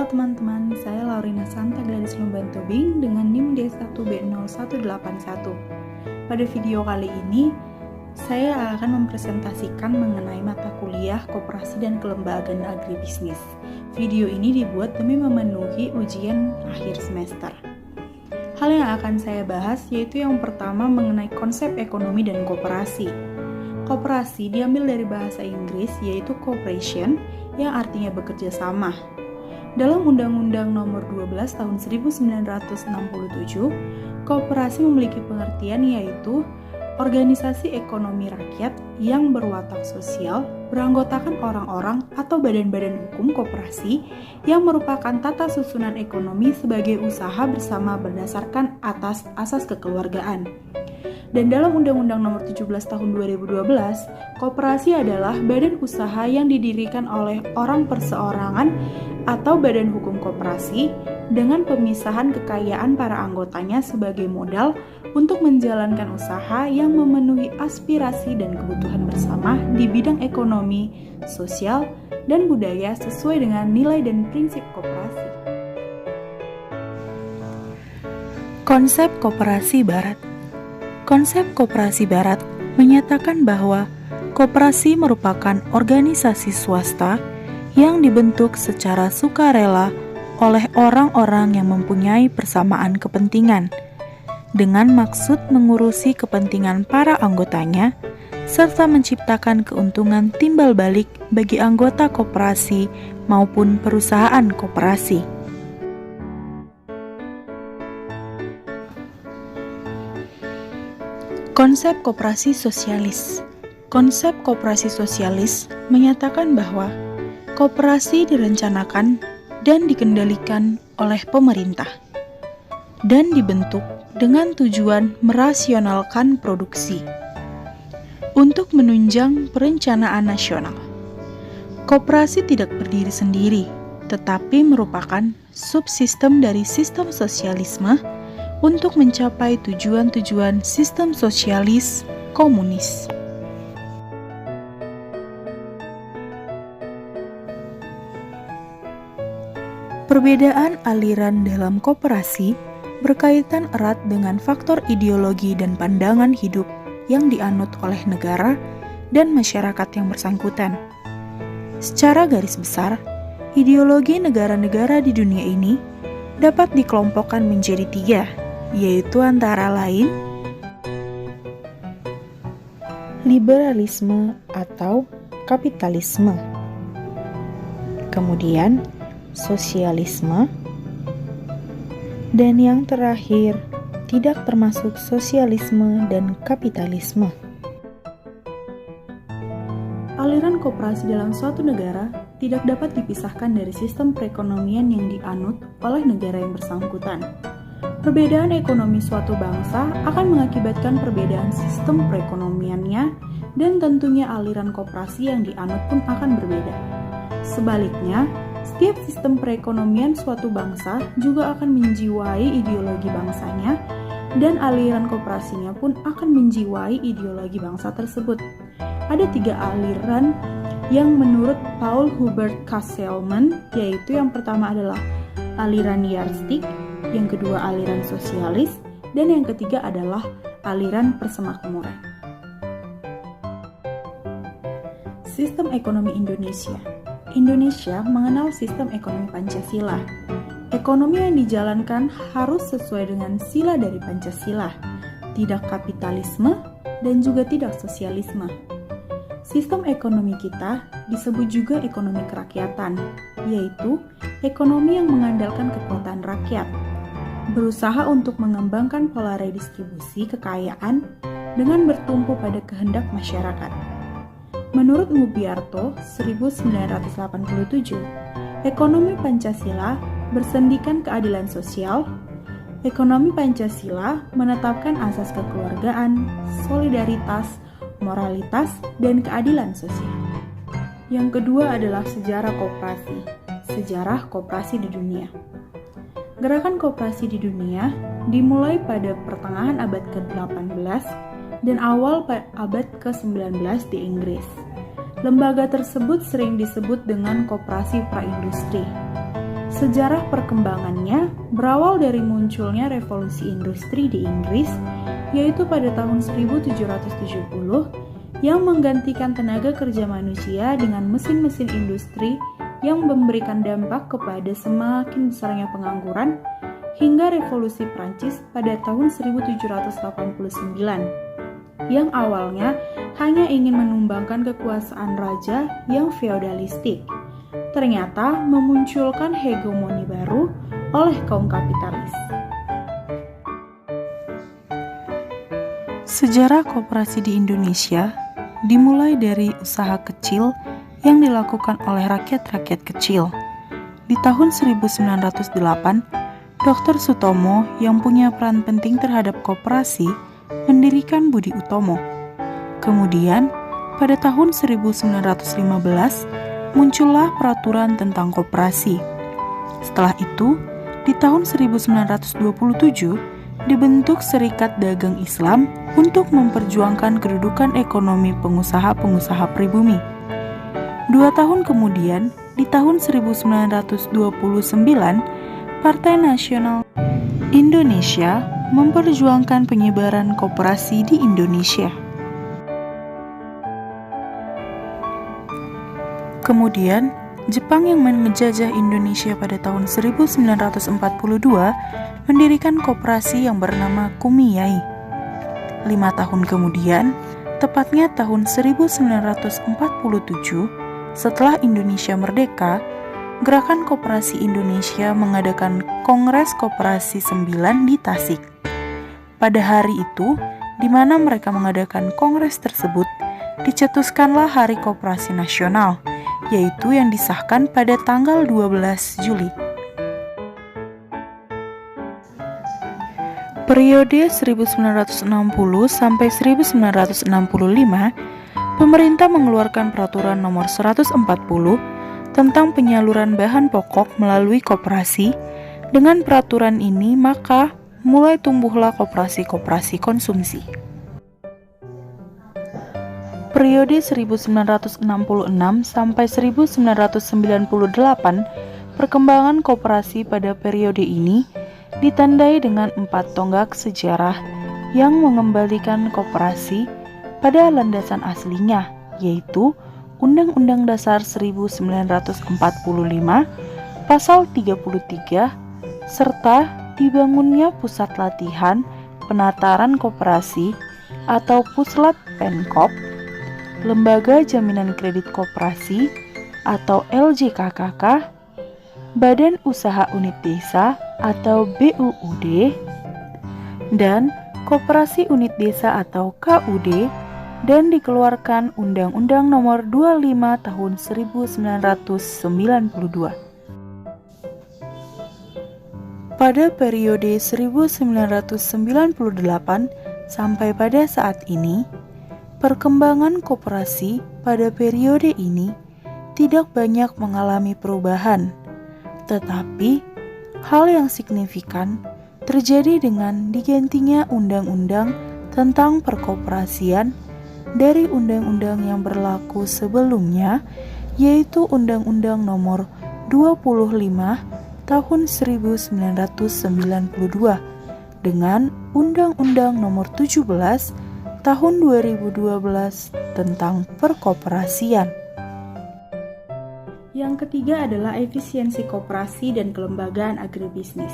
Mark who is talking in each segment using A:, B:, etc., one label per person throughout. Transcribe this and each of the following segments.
A: Halo teman-teman, saya Laurina Santa Gladys Lumban Tobing dengan NIM D1B0181. Pada video kali ini, saya akan mempresentasikan mengenai mata kuliah Koperasi dan Kelembagaan Agribisnis. Video ini dibuat demi memenuhi ujian akhir semester. Hal yang akan saya bahas yaitu yang pertama mengenai konsep ekonomi dan koperasi. Koperasi diambil dari bahasa Inggris yaitu cooperation yang artinya bekerja sama. Dalam Undang-Undang Nomor 12 Tahun 1967, koperasi memiliki pengertian yaitu organisasi ekonomi rakyat yang berwatak sosial, beranggotakan orang-orang atau badan-badan hukum koperasi yang merupakan tata susunan ekonomi sebagai usaha bersama berdasarkan atas asas kekeluargaan. Dan dalam Undang-Undang Nomor 17 Tahun 2012, koperasi adalah badan usaha yang didirikan oleh orang perseorangan atau badan hukum koperasi dengan pemisahan kekayaan para anggotanya sebagai modal untuk menjalankan usaha yang memenuhi aspirasi dan kebutuhan bersama di bidang ekonomi, sosial, dan budaya sesuai dengan nilai dan prinsip koperasi.
B: Konsep koperasi barat. Konsep koperasi barat menyatakan bahwa koperasi merupakan organisasi swasta yang dibentuk secara sukarela oleh orang-orang yang mempunyai persamaan kepentingan, dengan maksud mengurusi kepentingan para anggotanya, serta menciptakan keuntungan timbal balik bagi anggota koperasi maupun perusahaan koperasi. Konsep koperasi sosialis. Konsep koperasi sosialis menyatakan bahwa koperasi direncanakan dan dikendalikan oleh pemerintah dan dibentuk dengan tujuan merasionalkan produksi untuk menunjang perencanaan nasional. Koperasi tidak berdiri sendiri, tetapi merupakan subsistem dari sistem sosialisme untuk mencapai tujuan-tujuan sistem sosialis komunis. Perbedaan aliran dalam koperasi berkaitan erat dengan faktor ideologi dan pandangan hidup yang dianut oleh negara dan masyarakat yang bersangkutan. Secara garis besar, ideologi negara-negara di dunia ini dapat dikelompokkan menjadi 3, yaitu antara lain liberalisme atau kapitalisme, kemudian sosialisme, dan yang terakhir tidak termasuk sosialisme dan kapitalisme.
A: Aliran koperasi dalam suatu negara tidak dapat dipisahkan dari sistem perekonomian yang dianut oleh negara yang bersangkutan. Perbedaan ekonomi suatu bangsa akan mengakibatkan perbedaan sistem perekonomiannya dan tentunya aliran koperasi yang dianut pun akan berbeda. Sebaliknya, setiap sistem perekonomian suatu bangsa juga akan menjiwai ideologi bangsanya dan aliran koperasinya pun akan menjiwai ideologi bangsa tersebut. Ada 3 aliran yang menurut Paul Hubert Kasselman, yaitu yang pertama adalah aliran Yardstick, yang kedua aliran sosialis, dan yang ketiga adalah aliran persemakmuran. Sistem ekonomi Indonesia. Indonesia mengenal sistem ekonomi Pancasila. Ekonomi yang dijalankan harus sesuai dengan sila dari Pancasila, tidak kapitalisme dan juga tidak sosialisme. Sistem ekonomi kita disebut juga ekonomi kerakyatan, yaitu ekonomi yang mengandalkan kekuatan rakyat, berusaha untuk mengembangkan pola redistribusi kekayaan dengan bertumpu pada kehendak masyarakat. Menurut Mubiarto 1987, ekonomi Pancasila bersendikan keadilan sosial. Ekonomi Pancasila menetapkan asas kekeluargaan, solidaritas, moralitas, dan keadilan sosial. Yang kedua adalah sejarah koperasi. Sejarah koperasi di dunia. Gerakan koperasi di dunia dimulai pada pertengahan abad ke-18 dan awal abad ke-19 di Inggris. Lembaga tersebut sering disebut dengan koperasi praindustri. Sejarah perkembangannya berawal dari munculnya revolusi industri di Inggris, yaitu pada tahun 1770 yang menggantikan tenaga kerja manusia dengan mesin-mesin industri yang memberikan dampak kepada semakin besarnya pengangguran, hingga revolusi Prancis pada tahun 1789 yang awalnya hanya ingin menumbangkan kekuasaan raja yang feodalistik, ternyata memunculkan hegemoni baru oleh kaum kapitalis.
B: Sejarah koperasi di Indonesia dimulai dari usaha kecil yang dilakukan oleh rakyat-rakyat kecil. Di tahun 1908, Dr. Sutomo yang punya peran penting terhadap koperasi mendirikan Budi Utomo. Kemudian, pada tahun 1915, muncullah peraturan tentang koperasi. Setelah itu, di tahun 1927, dibentuk Serikat Dagang Islam untuk memperjuangkan kedudukan ekonomi pengusaha-pengusaha pribumi. 2 tahun kemudian, di tahun 1929, Partai Nasional Indonesia memperjuangkan penyebaran koperasi di Indonesia. Kemudian, Jepang yang menjajah Indonesia pada tahun 1942 mendirikan koperasi yang bernama Kumiyai. 5 tahun kemudian, tepatnya tahun 1947, setelah Indonesia merdeka, Gerakan Koperasi Indonesia mengadakan Kongres Koperasi 9 di Tasik. Pada hari itu, di mana mereka mengadakan kongres tersebut, dicetuskanlah Hari Koperasi Nasional, yaitu yang disahkan pada tanggal 12 Juli. Periode 1960 sampai 1965, pemerintah mengeluarkan Peraturan Nomor 140 tentang penyaluran bahan pokok melalui koperasi. Dengan peraturan ini, maka mulai tumbuhlah koperasi-koperasi konsumsi. Periode 1966 sampai 1998, perkembangan koperasi pada periode ini ditandai dengan 4 tonggak sejarah yang mengembalikan koperasi pada landasan aslinya, yaitu Undang-Undang Dasar 1945, Pasal 33, serta dibangunnya Pusat Latihan Penataran Koperasi atau Puslat Penkop, Lembaga Jaminan Kredit Koperasi atau LJKKK, Badan Usaha Unit Desa atau BUUD, dan Koperasi Unit Desa atau KUD, dan dikeluarkan Undang-Undang Nomor 25 Tahun 1992. Pada periode 1998 sampai pada saat ini, perkembangan koperasi pada periode ini tidak banyak mengalami perubahan, tetapi hal yang signifikan terjadi dengan digantinya undang-undang tentang perkoperasian dari undang-undang yang berlaku sebelumnya, yaitu Undang-Undang Nomor 25 Tahun 1992 dengan Undang-Undang Nomor 17 Tahun 2012 tentang perkoperasian.
A: Yang ketiga adalah efisiensi koperasi dan kelembagaan agribisnis.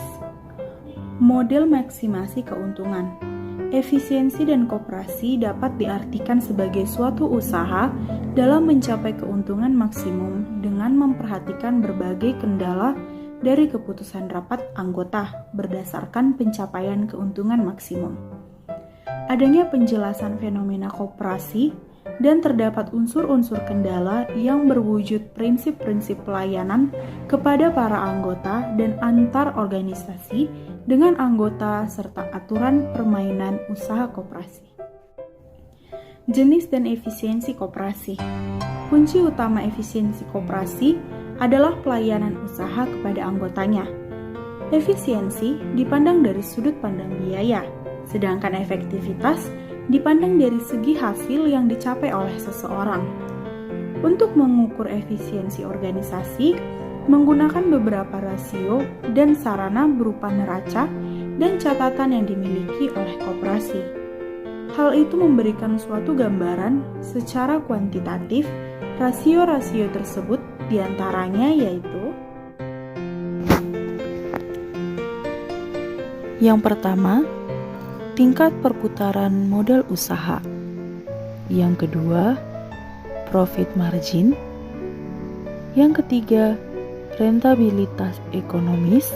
A: Model maksimasi keuntungan. Efisiensi dan koperasi dapat diartikan sebagai suatu usaha dalam mencapai keuntungan maksimum dengan memperhatikan berbagai kendala dari keputusan rapat anggota berdasarkan pencapaian keuntungan maksimum. Adanya penjelasan fenomena koperasi dan terdapat unsur-unsur kendala yang berwujud prinsip-prinsip pelayanan kepada para anggota dan antar organisasi dengan anggota serta aturan permainan usaha koperasi. Jenis dan efisiensi koperasi. Kunci utama efisiensi koperasi adalah pelayanan usaha kepada anggotanya. Efisiensi dipandang dari sudut pandang biaya, sedangkan efektivitas dipandang dari segi hasil yang dicapai oleh seseorang. Untuk mengukur efisiensi organisasi, menggunakan beberapa rasio dan sarana berupa neraca dan catatan yang dimiliki oleh koperasi. Hal itu memberikan suatu gambaran secara kuantitatif rasio-rasio tersebut, diantaranya yaitu:
B: yang pertama, tingkat perputaran modal usaha. Yang kedua, profit margin. Yang ketiga, rentabilitas ekonomis.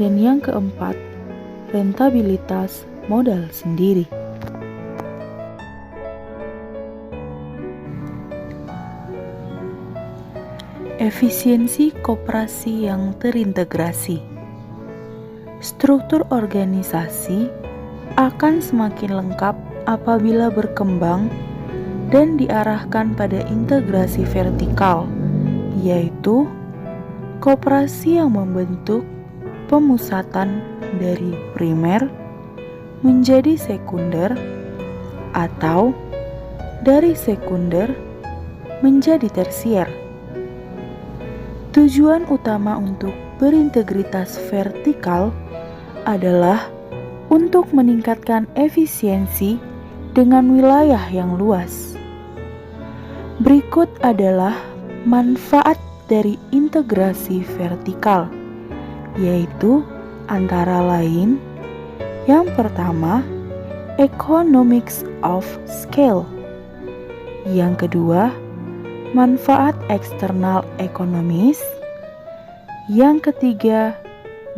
B: Dan yang keempat, rentabilitas modal sendiri. Efisiensi koperasi yang terintegrasi. Struktur organisasi akan semakin lengkap apabila berkembang dan diarahkan pada integrasi vertikal, yaitu koperasi yang membentuk pemusatan dari primer menjadi sekunder atau dari sekunder menjadi tersier. Tujuan utama untuk berintegritas vertikal adalah untuk meningkatkan efisiensi dengan wilayah yang luas. Berikut adalah manfaat dari integrasi vertikal, yaitu antara lain: yang pertama, economics of scale. Yang kedua, manfaat eksternal ekonomis. Yang ketiga,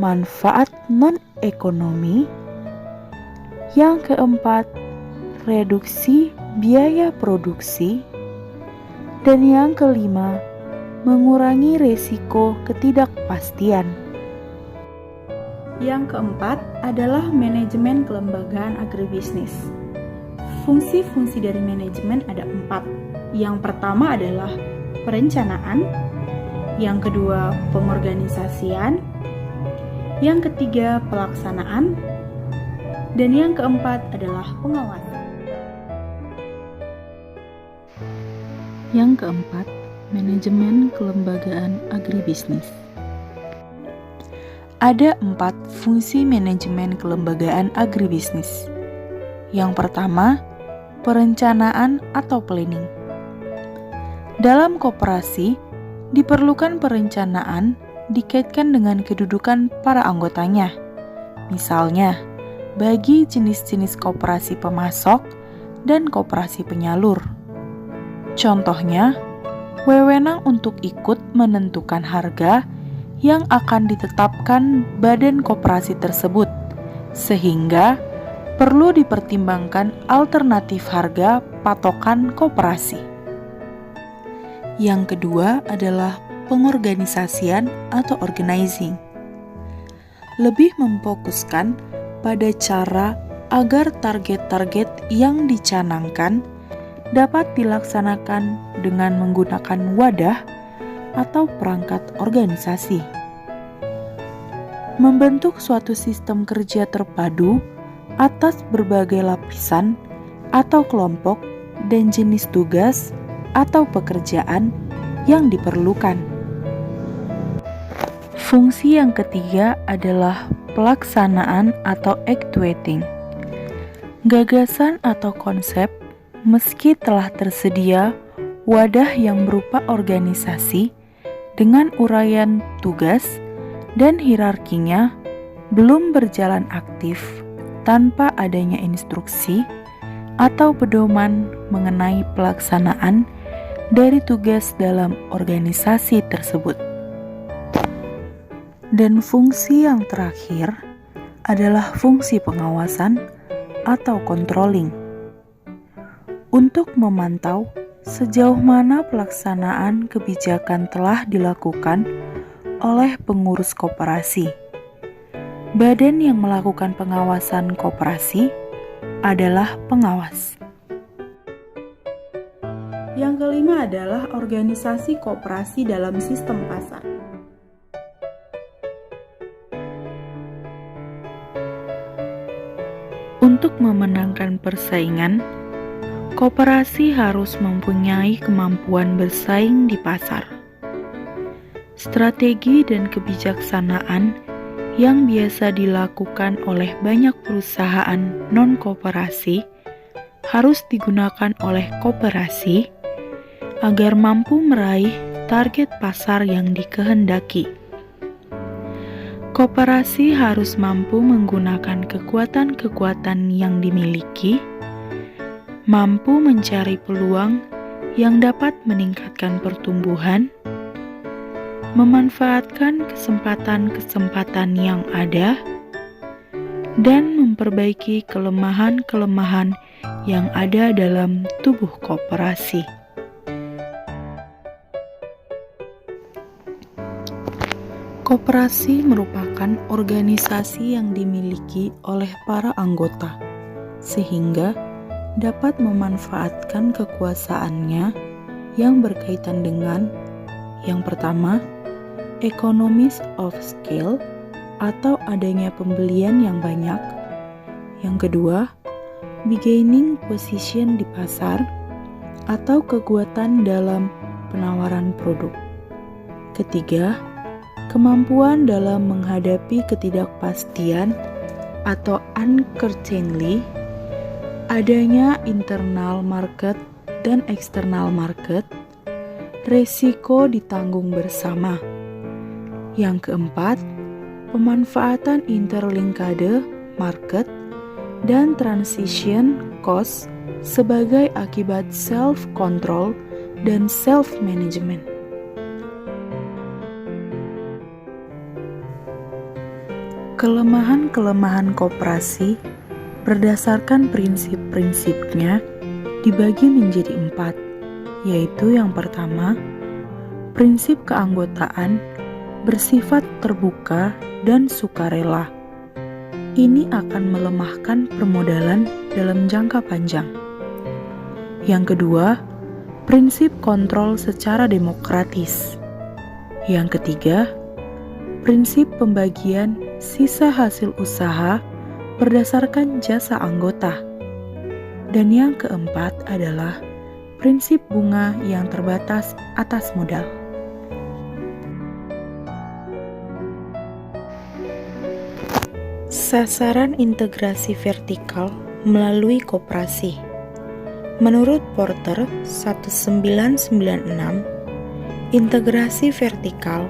B: manfaat non-ekonomi. Yang keempat, reduksi biaya produksi. Dan yang kelima, mengurangi risiko ketidakpastian.
A: Yang keempat adalah manajemen kelembagaan agribisnis. Fungsi-fungsi dari manajemen ada 4. Yang pertama adalah perencanaan, yang kedua pengorganisasian, yang ketiga pelaksanaan, dan yang keempat adalah pengawasan.
B: Yang keempat, manajemen kelembagaan agribisnis. Ada 4 fungsi manajemen kelembagaan agribisnis. Yang pertama, perencanaan atau planning. Dalam koperasi, diperlukan perencanaan dikaitkan dengan kedudukan para anggotanya. Misalnya, bagi jenis-jenis koperasi pemasok dan koperasi penyalur. Contohnya, wewenang untuk ikut menentukan harga yang akan ditetapkan badan koperasi tersebut, sehingga perlu dipertimbangkan alternatif harga patokan koperasi. Yang kedua adalah pengorganisasian atau organizing. Lebih memfokuskan pada cara agar target-target yang dicanangkan dapat dilaksanakan dengan menggunakan wadah atau perangkat organisasi. Membentuk suatu sistem kerja terpadu atas berbagai lapisan atau kelompok dan jenis tugas atau pekerjaan yang diperlukan. Fungsi yang ketiga adalah pelaksanaan atau actuating. Gagasan atau konsep, meski telah tersedia wadah yang berupa organisasi dengan uraian tugas dan hierarkinya, belum berjalan aktif tanpa adanya instruksi atau pedoman mengenai pelaksanaan dari tugas dalam organisasi tersebut. Dan fungsi yang terakhir adalah fungsi pengawasan atau controlling. Untuk memantau sejauh mana pelaksanaan kebijakan telah dilakukan oleh pengurus koperasi. Badan yang melakukan pengawasan koperasi adalah pengawas.
A: Yang kelima adalah organisasi koperasi dalam sistem pasar.
B: Untuk memenangkan persaingan, koperasi harus mempunyai kemampuan bersaing di pasar. Strategi dan kebijaksanaan yang biasa dilakukan oleh banyak perusahaan non-koperasi harus digunakan oleh koperasi agar mampu meraih target pasar yang dikehendaki. Koperasi harus mampu menggunakan kekuatan-kekuatan yang dimiliki, mampu mencari peluang yang dapat meningkatkan pertumbuhan, memanfaatkan kesempatan-kesempatan yang ada, dan memperbaiki kelemahan-kelemahan yang ada dalam tubuh koperasi. Koperasi merupakan organisasi yang dimiliki oleh para anggota, sehingga dapat memanfaatkan kekuasaannya yang berkaitan dengan yang pertama, economies of scale atau adanya pembelian yang banyak. Yang kedua, bargaining position di pasar atau kekuatan dalam penawaran produk. Ketiga, kemampuan dalam menghadapi ketidakpastian atau uncertainty, adanya internal market dan external market, resiko ditanggung bersama. Yang keempat, pemanfaatan interlinkade market dan transition cost sebagai akibat self-control dan self-management. Kelemahan-kelemahan koperasi berdasarkan prinsip-prinsipnya dibagi menjadi 4, yaitu yang pertama, prinsip keanggotaan bersifat terbuka dan sukarela. Ini akan melemahkan permodalan dalam jangka panjang. Yang kedua, prinsip kontrol secara demokratis. Yang ketiga, prinsip pembagian sisa hasil usaha berdasarkan jasa anggota. Dan yang keempat adalah prinsip bunga yang terbatas atas modal. Sasaran integrasi vertikal melalui koperasi. Menurut Porter 1996, integrasi vertikal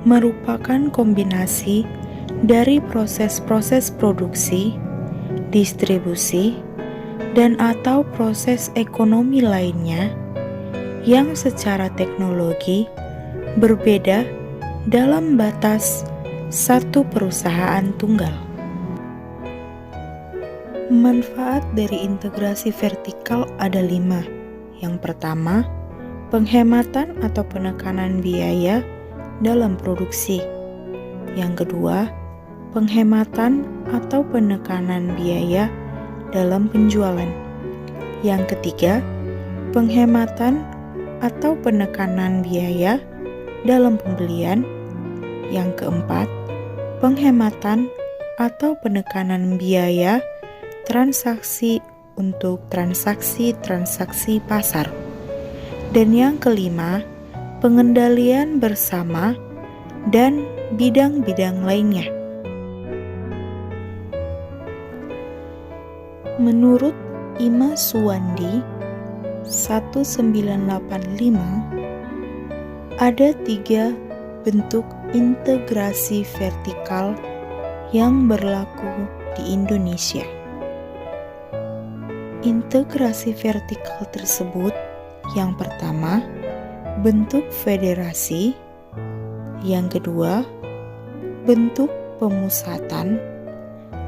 B: merupakan kombinasi dari proses-proses produksi, distribusi, dan atau proses ekonomi lainnya yang secara teknologi berbeda dalam batas satu perusahaan tunggal. Manfaat dari integrasi vertikal ada 5. Yang pertama, penghematan atau penekanan biaya dalam produksi. Yang kedua, penghematan atau penekanan biaya dalam penjualan. Yang ketiga, penghematan atau penekanan biaya dalam pembelian. Yang keempat, penghematan atau penekanan biaya transaksi untuk transaksi-transaksi pasar. Dan yang kelima, pengendalian bersama dan bidang-bidang lainnya. Menurut Ima Suwandi 1985, ada 3 bentuk integrasi vertikal yang berlaku di Indonesia. Integrasi vertikal tersebut yang pertama, bentuk federasi. Yang kedua, bentuk pemusatan.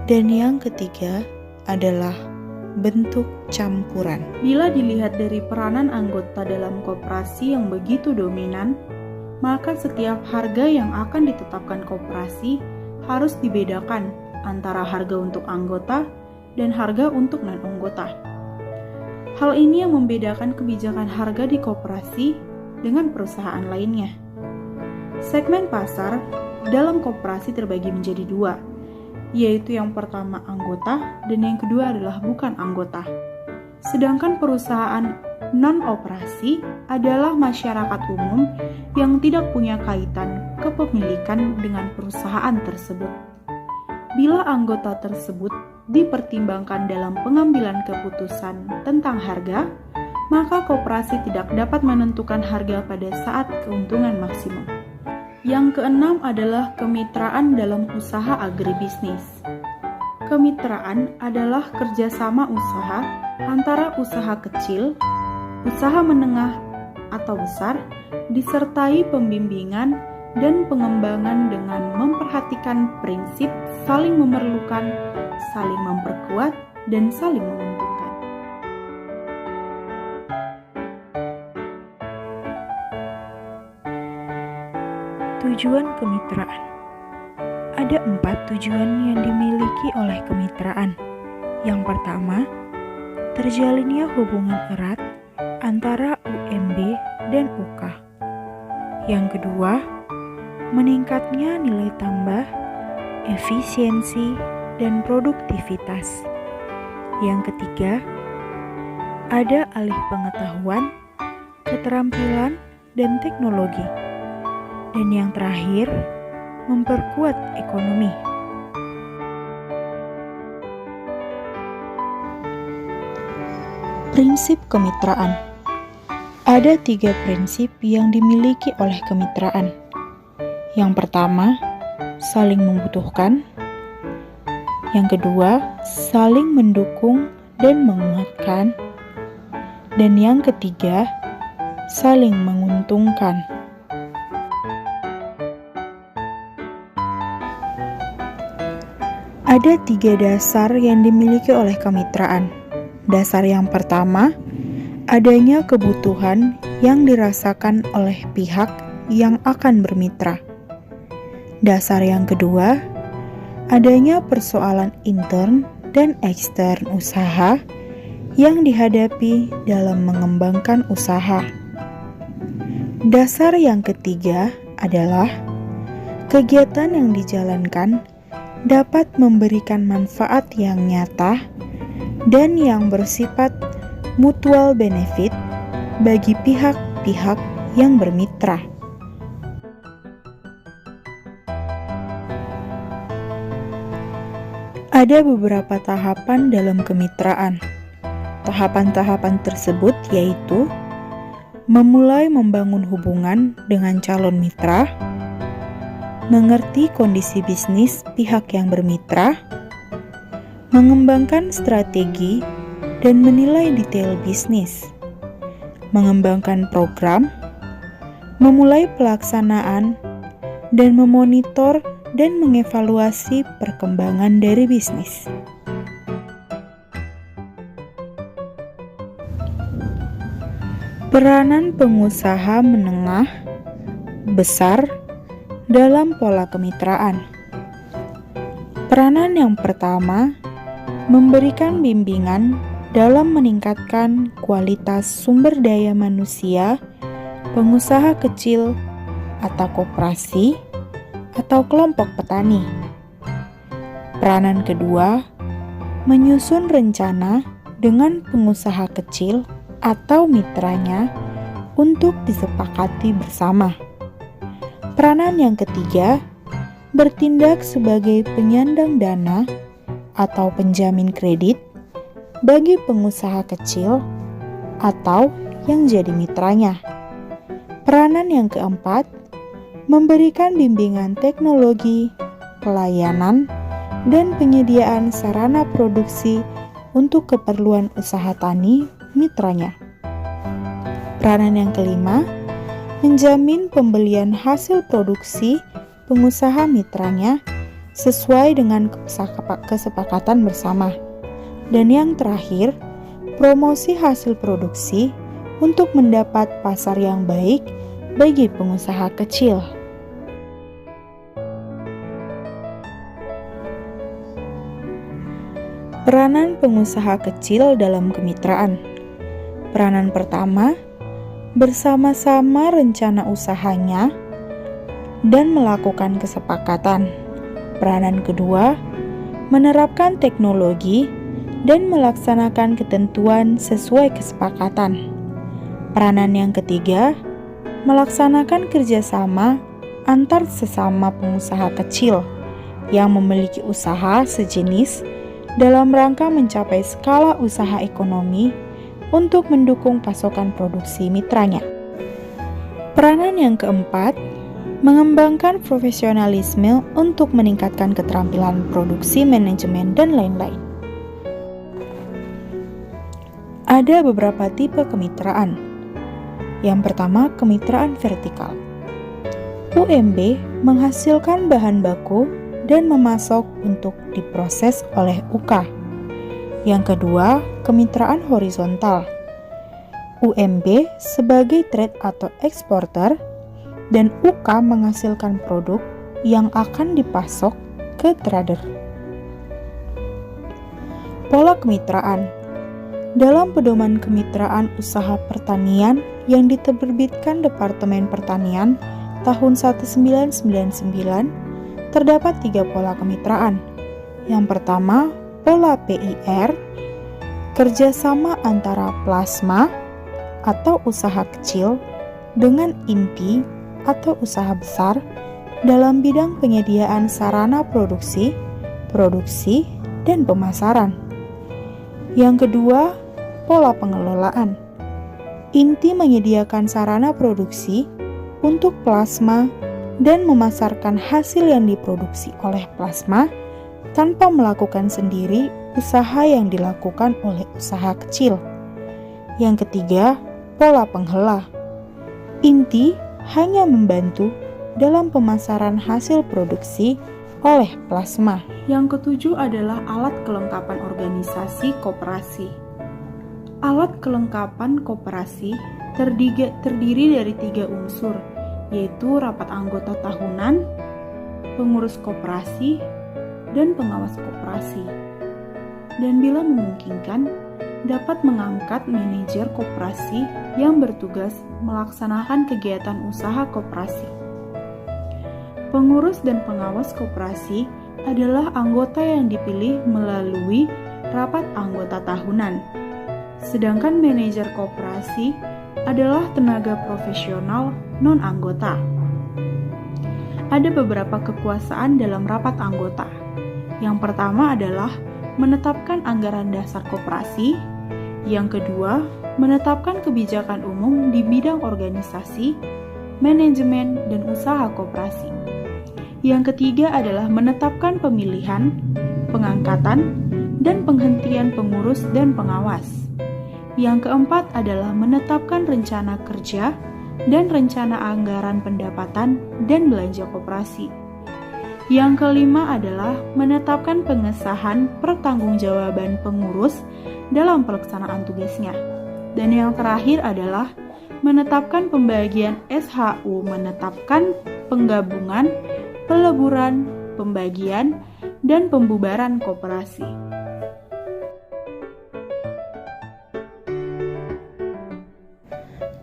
B: Dan yang ketiga adalah bentuk campuran.
A: Bila dilihat dari peranan anggota dalam koperasi yang begitu dominan, maka setiap harga yang akan ditetapkan koperasi harus dibedakan antara harga untuk anggota dan harga untuk non-anggota. Hal ini yang membedakan kebijakan harga di koperasi dengan perusahaan lainnya. Segmen pasar dalam koperasi terbagi menjadi 2, yaitu yang pertama anggota dan yang kedua adalah bukan anggota. Sedangkan perusahaan non-operasi adalah masyarakat umum yang tidak punya kaitan kepemilikan dengan perusahaan tersebut. Bila anggota tersebut dipertimbangkan dalam pengambilan keputusan tentang harga, maka koperasi tidak dapat menentukan harga pada saat keuntungan maksimum. Yang keenam adalah kemitraan dalam usaha agribisnis. Kemitraan adalah kerjasama usaha antara usaha kecil, usaha menengah atau besar, disertai pembimbingan dan pengembangan dengan memperhatikan prinsip saling memerlukan, saling memperkuat, dan saling menguntungkan.
B: Tujuan kemitraan. Ada 4 tujuan yang dimiliki oleh kemitraan. Yang pertama, terjalinnya hubungan erat antara UMB dan UK. Yang kedua, meningkatnya nilai tambah, efisiensi, dan produktivitas. Yang ketiga, ada alih pengetahuan, keterampilan, dan teknologi. Dan yang terakhir, memperkuat ekonomi. Prinsip kemitraan. Ada 3 prinsip yang dimiliki oleh kemitraan. Yang pertama, saling membutuhkan. Yang kedua, saling mendukung dan menguatkan. Dan yang ketiga, saling menguntungkan. Ada 3 dasar yang dimiliki oleh kemitraan. Dasar yang pertama, adanya kebutuhan yang dirasakan oleh pihak yang akan bermitra. Dasar yang kedua, adanya persoalan intern dan ekstern usaha yang dihadapi dalam mengembangkan usaha. Dasar yang ketiga adalah kegiatan yang dijalankan dapat memberikan manfaat yang nyata dan yang bersifat mutual benefit bagi pihak-pihak yang bermitra. Ada beberapa tahapan dalam kemitraan. Tahapan-tahapan tersebut yaitu memulai membangun hubungan dengan calon mitra, mengerti kondisi bisnis pihak yang bermitra, mengembangkan strategi dan menilai detail bisnis, mengembangkan program, memulai pelaksanaan, dan memonitor dan mengevaluasi perkembangan dari bisnis. Peranan pengusaha menengah besar dalam pola kemitraan. Peranan yang pertama, memberikan bimbingan dalam meningkatkan kualitas sumber daya manusia pengusaha kecil atau koperasi atau kelompok petani. Peranan kedua, menyusun rencana dengan pengusaha kecil atau mitranya untuk disepakati bersama. Peranan yang ketiga, bertindak sebagai penyandang dana atau penjamin kredit bagi pengusaha kecil atau yang jadi mitranya. Peranan yang keempat, memberikan bimbingan teknologi, pelayanan, dan penyediaan sarana produksi untuk keperluan usaha tani mitranya. Peranan yang kelima, menjamin pembelian hasil produksi pengusaha mitranya sesuai dengan kesepakatan bersama. Dan yang terakhir, promosi hasil produksi untuk mendapat pasar yang baik bagi pengusaha kecil. Peranan pengusaha kecil dalam kemitraan. Peranan pertama, bersama-sama rencana usahanya dan melakukan kesepakatan. Peranan kedua, menerapkan teknologi dan melaksanakan ketentuan sesuai kesepakatan. Peranan yang ketiga, melaksanakan kerjasama antar sesama pengusaha kecil yang memiliki usaha sejenis dalam rangka mencapai skala usaha ekonomi untuk mendukung pasokan produksi mitranya. Peranan yang keempat, mengembangkan profesionalisme untuk meningkatkan keterampilan produksi, manajemen, dan lain-lain. Ada beberapa tipe kemitraan. Yang pertama, kemitraan vertikal. UMB menghasilkan bahan baku dan memasok untuk diproses oleh UK. Yang kedua, kemitraan horizontal. UMB sebagai trade atau eksporter dan UK menghasilkan produk yang akan dipasok ke trader. Pola kemitraan. Dalam pedoman kemitraan usaha pertanian yang diterbitkan Departemen Pertanian tahun 1999, terdapat 3 pola kemitraan. Yang pertama, pola PIR, kerjasama antara plasma atau usaha kecil dengan inti atau usaha besar dalam bidang penyediaan sarana produksi, dan pemasaran. Yang kedua, pola pengelolaan. Inti menyediakan sarana produksi untuk plasma dan memasarkan hasil yang diproduksi oleh plasma tanpa melakukan sendiri usaha yang dilakukan oleh usaha kecil. Yang ketiga, pola penghela. Inti hanya membantu dalam pemasaran hasil produksi oleh plasma.
A: Yang ketujuh adalah alat kelengkapan organisasi koperasi. Alat kelengkapan koperasi terdiri dari 3 unsur, yaitu rapat anggota tahunan, pengurus koperasi, dan pengawas koperasi. Dan bila memungkinkan, dapat mengangkat manajer koperasi yang bertugas melaksanakan kegiatan usaha koperasi. Pengurus dan pengawas koperasi adalah anggota yang dipilih melalui rapat anggota tahunan. Sedangkan manajer koperasi adalah tenaga profesional non-anggota. Ada beberapa kekuasaan dalam rapat anggota. Yang pertama adalah menetapkan anggaran dasar koperasi. Yang kedua, menetapkan kebijakan umum di bidang organisasi, manajemen, dan usaha koperasi. Yang ketiga adalah menetapkan pemilihan, pengangkatan, dan penghentian pengurus dan pengawas. Yang keempat adalah menetapkan rencana kerja dan rencana anggaran pendapatan dan belanja koperasi. Yang kelima adalah menetapkan pengesahan pertanggungjawaban pengurus dalam pelaksanaan tugasnya. Dan yang terakhir adalah menetapkan pembagian SHU, menetapkan penggabungan, peleburan, pembagian, dan pembubaran koperasi.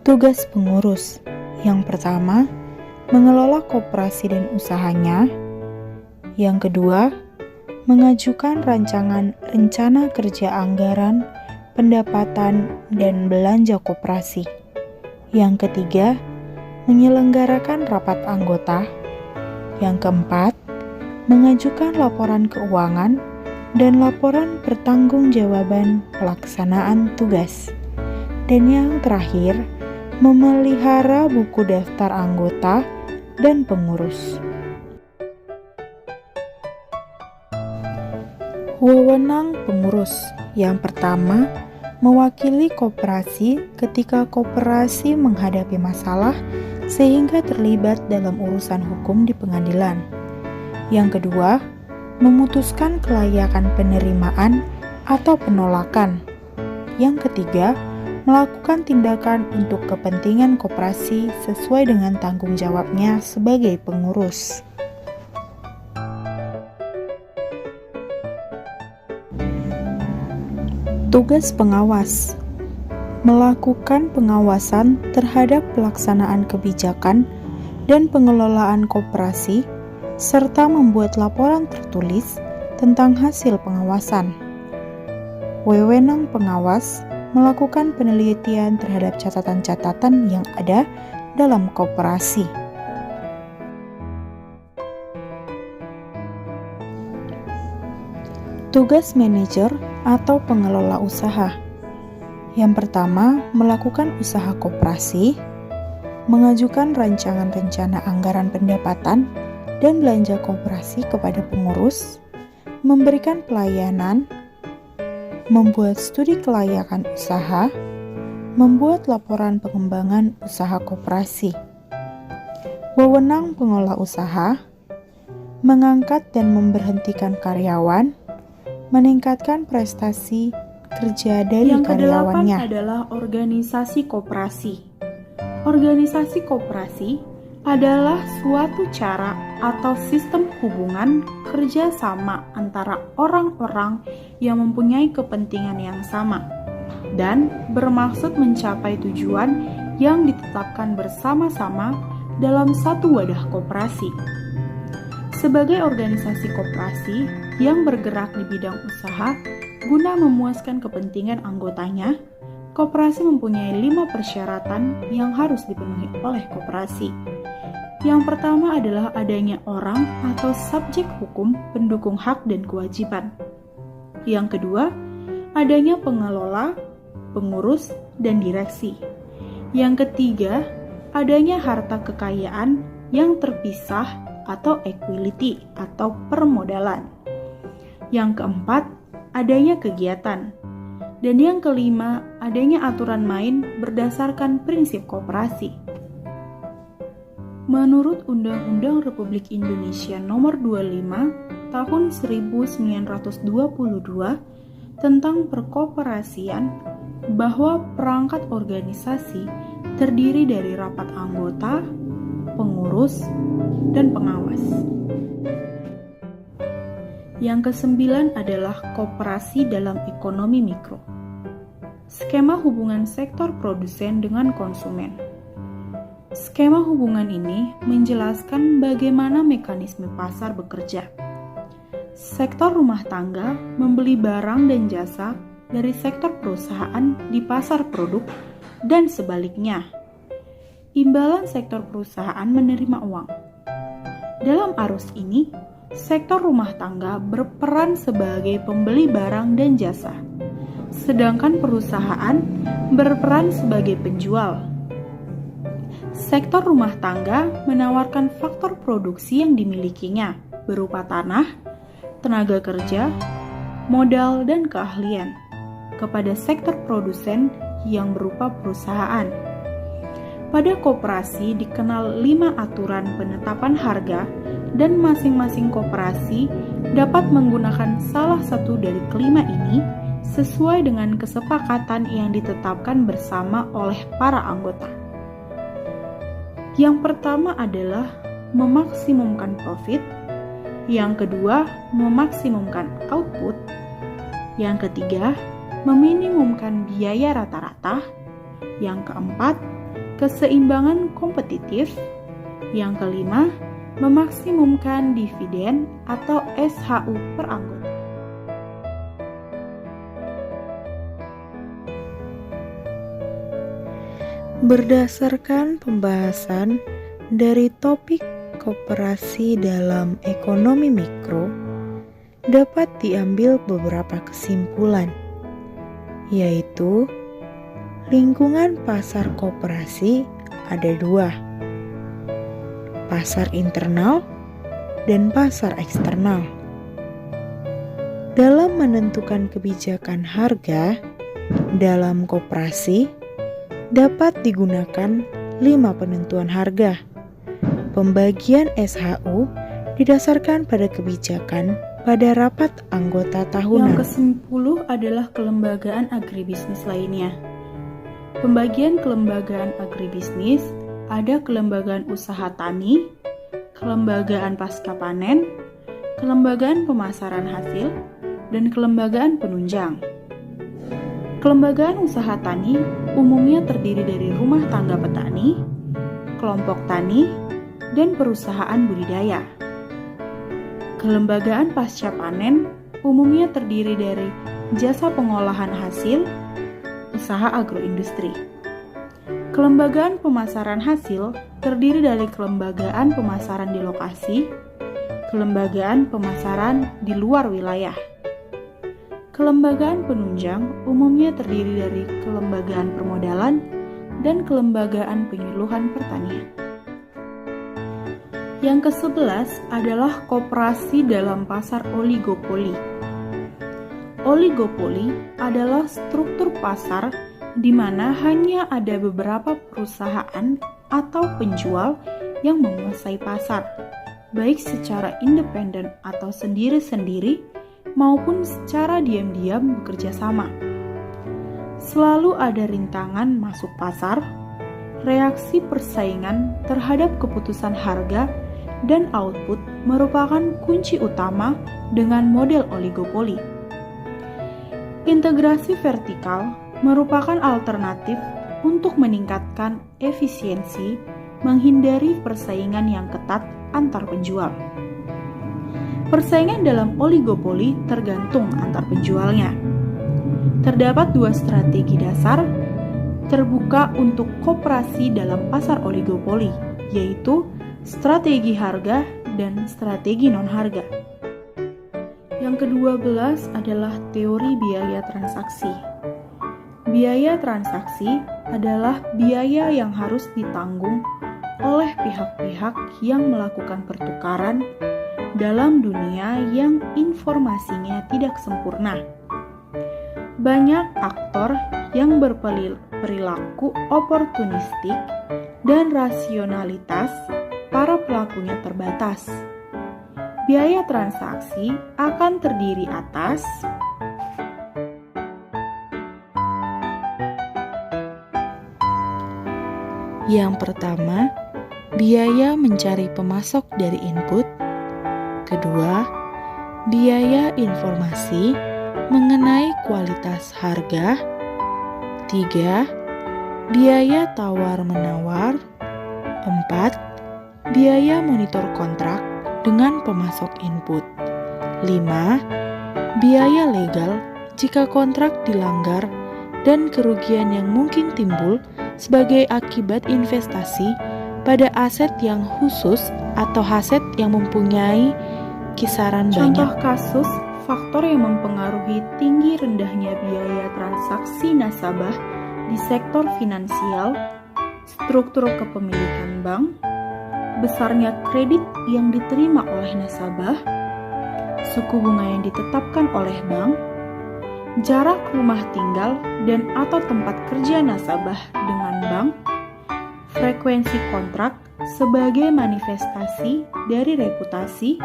B: Tugas pengurus. Yang pertama, mengelola koperasi dan usahanya. Yang kedua, mengajukan rancangan rencana kerja anggaran, pendapatan, dan belanja koperasi. Yang ketiga, menyelenggarakan rapat anggota. Yang keempat, mengajukan laporan keuangan dan laporan pertanggungjawaban pelaksanaan tugas. Dan yang terakhir, memelihara buku daftar anggota dan pengurus. Wewenang pengurus. Yang pertama, mewakili koperasi ketika koperasi menghadapi masalah sehingga terlibat dalam urusan hukum di pengadilan. Yang kedua, memutuskan kelayakan penerimaan atau penolakan. Yang ketiga, melakukan tindakan untuk kepentingan koperasi sesuai dengan tanggung jawabnya sebagai pengurus. Tugas pengawas: melakukan pengawasan terhadap pelaksanaan kebijakan dan pengelolaan koperasi, serta membuat laporan tertulis tentang hasil pengawasan. Wewenang pengawas: melakukan penelitian terhadap catatan-catatan yang ada dalam koperasi. Tugas manajer atau pengelola usaha. Yang pertama, melakukan usaha koperasi, mengajukan rancangan rencana anggaran pendapatan dan belanja koperasi kepada pengurus, memberikan pelayanan, membuat studi kelayakan usaha, membuat laporan pengembangan usaha koperasi. Wewenang pengelola usaha, mengangkat dan memberhentikan karyawan, meningkatkan prestasi kerja dari karyawannya.
A: Yang kedelapan adalah organisasi koperasi. Organisasi koperasi adalah suatu cara atau sistem hubungan kerjasama antara orang-orang yang mempunyai kepentingan yang sama dan bermaksud mencapai tujuan yang ditetapkan bersama-sama dalam satu wadah koperasi. Sebagai organisasi koperasi yang bergerak di bidang usaha guna memuaskan kepentingan anggotanya, koperasi mempunyai 5 persyaratan yang harus dipenuhi oleh koperasi. Yang pertama adalah adanya orang atau subjek hukum pendukung hak dan kewajiban. Yang kedua, adanya pengelola, pengurus, dan direksi. Yang ketiga, adanya harta kekayaan yang terpisah atau equity atau permodalan. Yang keempat, adanya kegiatan. Dan yang kelima, adanya aturan main berdasarkan prinsip koperasi. Menurut Undang-Undang Republik Indonesia Nomor 25 Tahun 1922 tentang perkoperasian, bahwa perangkat organisasi terdiri dari rapat anggota, pengurus, dan pengawas. Yang kesembilan adalah koperasi dalam ekonomi mikro. Skema hubungan sektor produsen dengan konsumen. Skema hubungan ini menjelaskan bagaimana mekanisme pasar bekerja. Sektor rumah tangga membeli barang dan jasa dari sektor perusahaan di pasar produk dan sebaliknya. Imbalan sektor perusahaan menerima uang. Dalam arus ini, sektor rumah tangga berperan sebagai pembeli barang dan jasa, sedangkan perusahaan berperan sebagai penjual. Sektor rumah tangga menawarkan faktor produksi yang dimilikinya berupa tanah, tenaga kerja, modal, dan keahlian kepada sektor produsen yang berupa perusahaan. Pada koperasi dikenal 5 aturan penetapan harga dan masing-masing koperasi dapat menggunakan salah satu dari kelima ini sesuai dengan kesepakatan yang ditetapkan bersama oleh para anggota. Yang pertama adalah memaksimumkan profit, yang kedua memaksimumkan output, yang ketiga meminimumkan biaya rata-rata, yang keempat keseimbangan kompetitif, yang kelima memaksimumkan dividen atau SHU per anggota.
B: Berdasarkan pembahasan dari topik koperasi dalam ekonomi mikro, dapat diambil beberapa kesimpulan, yaitu lingkungan pasar koperasi ada 2, pasar internal dan pasar eksternal. Dalam menentukan kebijakan harga dalam koperasi, dapat digunakan 5 penentuan harga. Pembagian SHU didasarkan pada kebijakan pada rapat anggota tahunan.
A: Yang ke-10 adalah kelembagaan agribisnis lainnya. Pembagian kelembagaan agribisnis ada kelembagaan usaha tani, kelembagaan pasca panen, kelembagaan pemasaran hasil, dan kelembagaan penunjang. Kelembagaan usaha tani umumnya terdiri dari rumah tangga petani, kelompok tani, dan perusahaan budidaya. Kelembagaan pasca panen umumnya terdiri dari jasa pengolahan hasil, usaha agroindustri. Kelembagaan pemasaran hasil terdiri dari kelembagaan pemasaran di lokasi, kelembagaan pemasaran di luar wilayah, Kelembagaan penunjang umumnya terdiri dari kelembagaan permodalan dan kelembagaan penyuluhan pertanian. Yang ke-11 adalah koperasi dalam pasar oligopoli. Oligopoli adalah struktur pasar di mana hanya ada beberapa perusahaan atau penjual yang menguasai pasar, baik secara independen atau sendiri-sendiri maupun secara diam-diam bekerja sama. Selalu ada rintangan masuk pasar, reaksi persaingan terhadap keputusan harga dan output merupakan kunci utama dengan model oligopoli. Integrasi vertikal merupakan alternatif untuk meningkatkan efisiensi, menghindari persaingan yang ketat antar penjual. Persaingan dalam oligopoli tergantung antar penjualnya. Terdapat dua strategi dasar terbuka untuk koperasi dalam pasar oligopoli, yaitu strategi harga dan strategi non-harga. Yang ke-12 adalah teori biaya transaksi. Biaya transaksi adalah biaya yang harus ditanggung oleh pihak-pihak yang melakukan pertukaran dalam dunia yang informasinya tidak sempurna. Banyak aktor yang berperilaku oportunistik dan rasionalitas para pelakunya terbatas. Biaya transaksi akan terdiri atas
B: yang pertama, biaya mencari pemasok dari input. Kedua, biaya informasi mengenai kualitas harga. 3. Biaya tawar-menawar. 4. Biaya monitor kontrak dengan pemasok input. 5. Biaya legal jika kontrak dilanggar dan kerugian yang mungkin timbul sebagai akibat investasi pada aset yang khusus atau aset yang mempunyai kisaran banyak.
A: Contoh kasus faktor yang mempengaruhi tinggi rendahnya biaya transaksi nasabah di sektor finansial, struktur kepemilikan bank, besarnya kredit yang diterima oleh nasabah, suku bunga yang ditetapkan oleh bank, jarak rumah tinggal dan atau tempat kerja nasabah dengan bank, frekuensi kontrak sebagai manifestasi dari reputasi,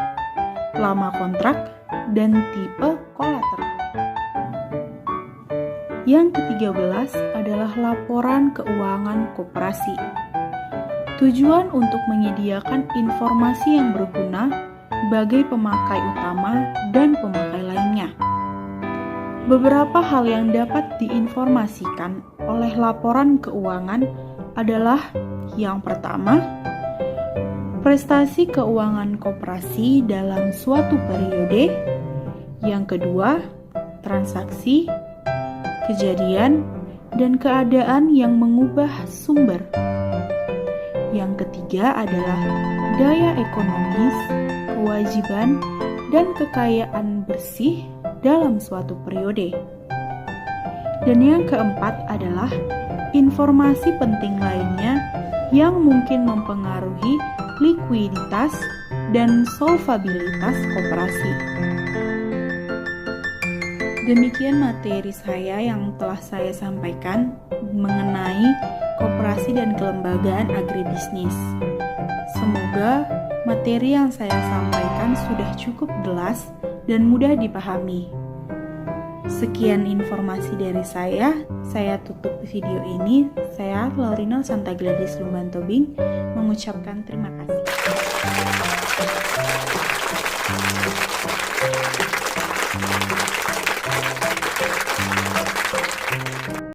A: lama kontrak, dan tipe kolateral. Yang ke-13 adalah laporan keuangan koperasi. Tujuan untuk menyediakan informasi yang berguna bagi pemakai utama dan pemakai lainnya. Beberapa hal yang dapat diinformasikan oleh laporan keuangan adalah yang pertama, prestasi keuangan koperasi dalam suatu periode. Yang kedua, transaksi, kejadian, dan keadaan yang mengubah sumber. Yang ketiga adalah daya ekonomis, kewajiban, dan kekayaan bersih dalam suatu periode. Dan yang keempat adalah informasi penting lainnya yang mungkin mempengaruhi likuiditas dan solvabilitas koperasi. Demikian materi saya yang telah saya sampaikan mengenai koperasi dan kelembagaan agribisnis. Semoga materi yang saya sampaikan sudah cukup jelas dan mudah dipahami. Sekian informasi dari saya tutup video ini. Saya Laurina Santa Gladys Lumbantobing mengucapkan terima kasih.